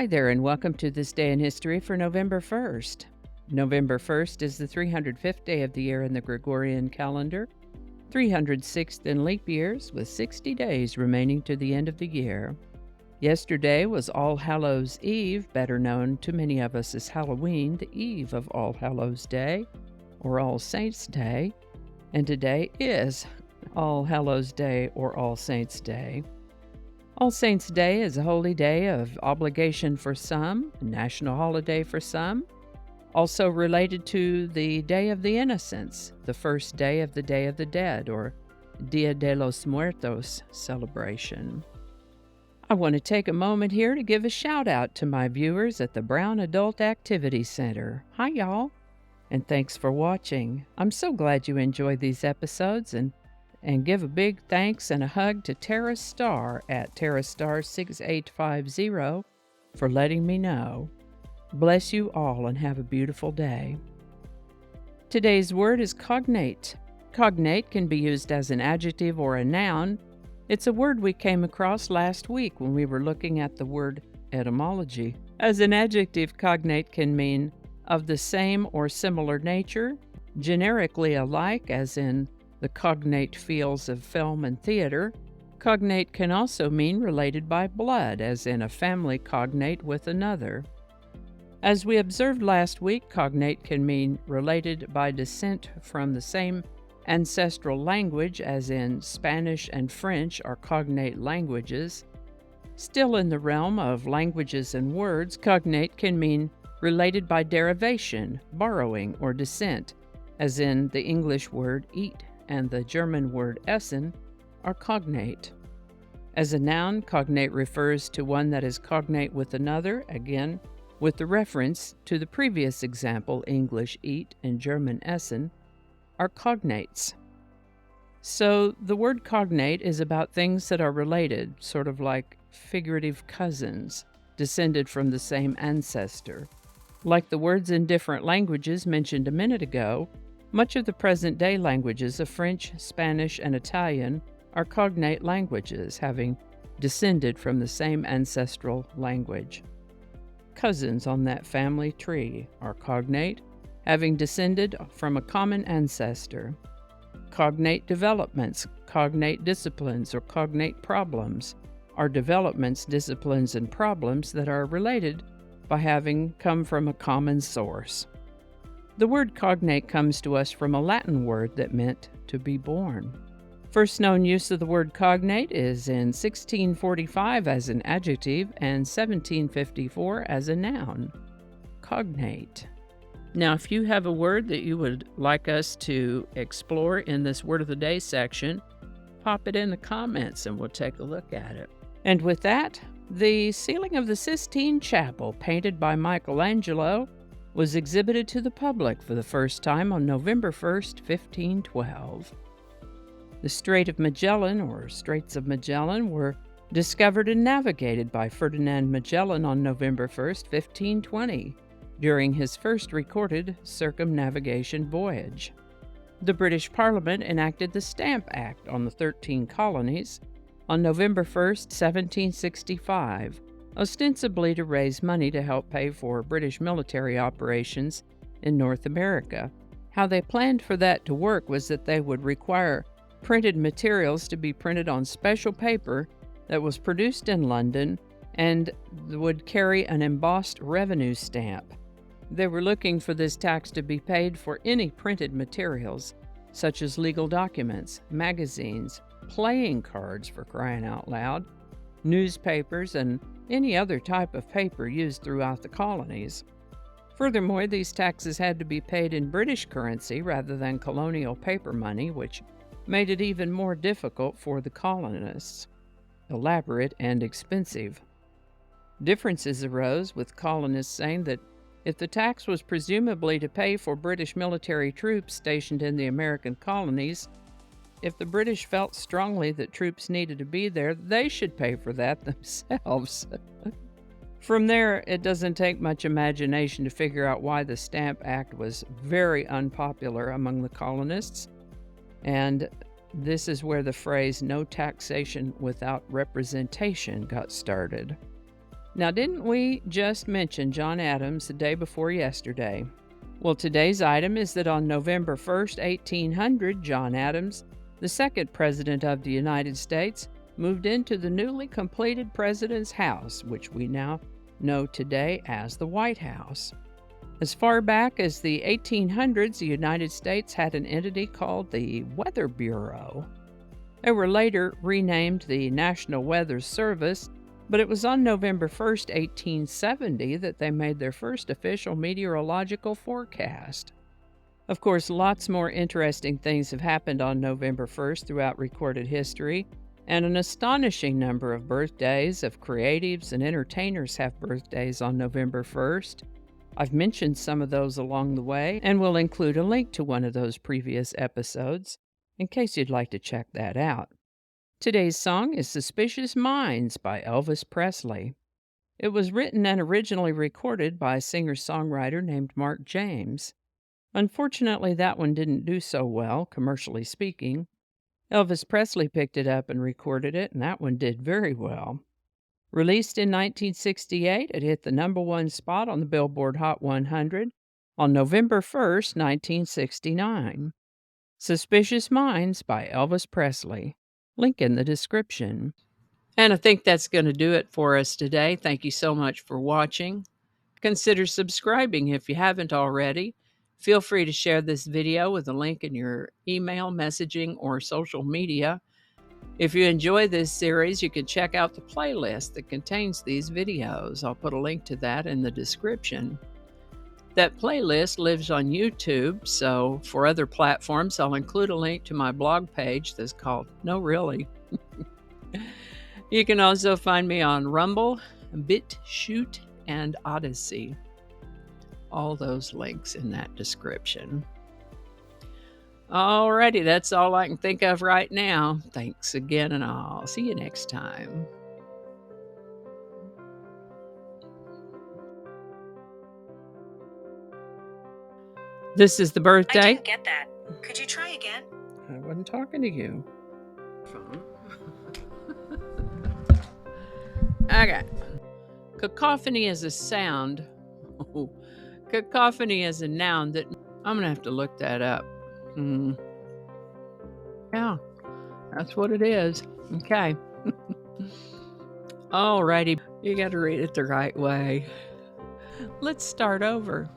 Hi there, and welcome to this day in history for November 1st. November 1st is the 305th day of the year in the Gregorian calendar, 306th in leap years, with 60 days remaining to the end of the year. Yesterday was All Hallows' Eve, better known to many of us as Halloween, the eve of All Hallows' Day, or All Saints' Day, and today is All Hallows' Day or All Saints' Day. All Saints' Day is a holy day of obligation for some, a national holiday for some, also related to the Day of the Innocents, the first day of the Day of the Dead, or Dia de los Muertos celebration. I want to take a moment here to give a shout out to my viewers at the Brown Adult Activity Center. Hi, y'all, and thanks for watching. I'm so glad you enjoyed these episodes, and give a big thanks and a hug to Tara Star at TaraStar6850 for letting me know. Bless you all and have a beautiful day. Today's word is cognate. Cognate can be used as an adjective or a noun. It's a word we came across last week when we were looking at the word etymology. As an adjective, cognate can mean of the same or similar nature, generically alike, as in the cognate fields of film and theater. Cognate can also mean related by blood, as in a family cognate with another. As we observed last week, cognate can mean related by descent from the same ancestral language, as in Spanish and French are cognate languages. Still in the realm of languages and words, cognate can mean related by derivation, borrowing, or descent, as in the English word eat and the German word essen are cognate. As a noun, cognate refers to one that is cognate with another, again, with the reference to the previous example, English eat and German essen, are cognates. So the word cognate is about things that are related, sort of like figurative cousins, descended from the same ancestor. Like the words in different languages mentioned a minute ago, much of the present-day languages of French, Spanish, and Italian are cognate languages, having descended from the same ancestral language. Cousins on that family tree are cognate, having descended from a common ancestor. Cognate developments, cognate disciplines, or cognate problems are developments, disciplines, and problems that are related by having come from a common source. The word cognate comes to us from a Latin word that meant to be born. First known use of the word cognate is in 1645 as an adjective and 1754 as a noun. Cognate. Now, if you have a word that you would like us to explore in this Word of the Day section, pop it in the comments and we'll take a look at it. And with that, the ceiling of the Sistine Chapel, painted by Michelangelo, was exhibited to the public for the first time on November 1st, 1512. The Strait of Magellan, or Straits of Magellan, were discovered and navigated by Ferdinand Magellan on November 1st, 1520, during his first recorded circumnavigation voyage. The British Parliament enacted the Stamp Act on the 13 colonies on November 1st, 1765, ostensibly to raise money to help pay for British military operations in North America. How they planned for that to work was that they would require printed materials to be printed on special paper that was produced in London and would carry an embossed revenue stamp. They were looking for this tax to be paid for any printed materials, such as legal documents, magazines, playing cards, for crying out loud, newspapers, and any other type of paper used throughout the colonies. Furthermore, these taxes had to be paid in British currency rather than colonial paper money, which made it even more difficult for the colonists, elaborate and expensive. Differences arose, with colonists saying that if the tax was presumably to pay for British military troops stationed in the American colonies, if the British felt strongly that troops needed to be there, they should pay for that themselves. From there, it doesn't take much imagination to figure out why the Stamp Act was very unpopular among the colonists, and this is where the phrase "no taxation without representation" got started. Now, didn't we just mention John Adams the day before yesterday? Well, today's item is that on November 1st, 1800, John Adams, the second President of the United States, moved into the newly completed President's House, which we now know today as the White House. As far back as the 1800s, the United States had an entity called the Weather Bureau. They were later renamed the National Weather Service, but it was on November 1st, 1870 that they made their first official meteorological forecast. Of course, lots more interesting things have happened on November 1st throughout recorded history, and an astonishing number of birthdays of creatives and entertainers have birthdays on November 1st. I've mentioned some of those along the way, and will include a link to one of those previous episodes in case you'd like to check that out. Today's song is Suspicious Minds by Elvis Presley. It was written and originally recorded by a singer-songwriter named Mark James. Unfortunately, that one didn't do so well, commercially speaking. Elvis Presley picked it up and recorded it, and that one did very well. Released in 1968, it hit the #1 spot on the Billboard Hot 100 on November 1st, 1969. Suspicious Minds by Elvis Presley. Link in the description. And I think that's going to do it for us today. Thank you so much for watching. Consider subscribing if you haven't already. Feel free to share this video with a link in your email, messaging, or social media. If you enjoy this series, you can check out the playlist that contains these videos. I'll put a link to that in the description. That playlist lives on YouTube, so for other platforms, I'll include a link to my blog page that's called No Really. You can also find me on Rumble, BitChute, and Odyssey. All those links in that description. Alrighty, that's all I can think of right now. Thanks again, and I'll see you next time. This is the birthday. I didn't get that. Could you try again? I wasn't talking to you. Okay. Cacophony is a sound. Cacophony is a noun that... I'm going to have to look that up. Yeah, that's what it is. Okay. Alrighty. You got to read it the right way. Let's start over.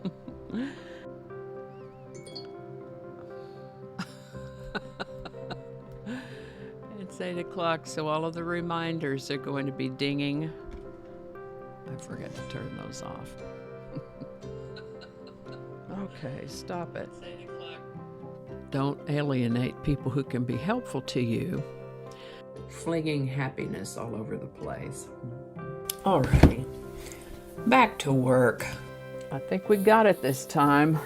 It's 8 o'clock, so all of the reminders are going to be dinging. I forgot to turn those off. Okay, stop it. It's 8 o'clock. Don't alienate people who can be helpful to you. Flinging happiness all over the place. Alrighty, back to work. I think we got it this time.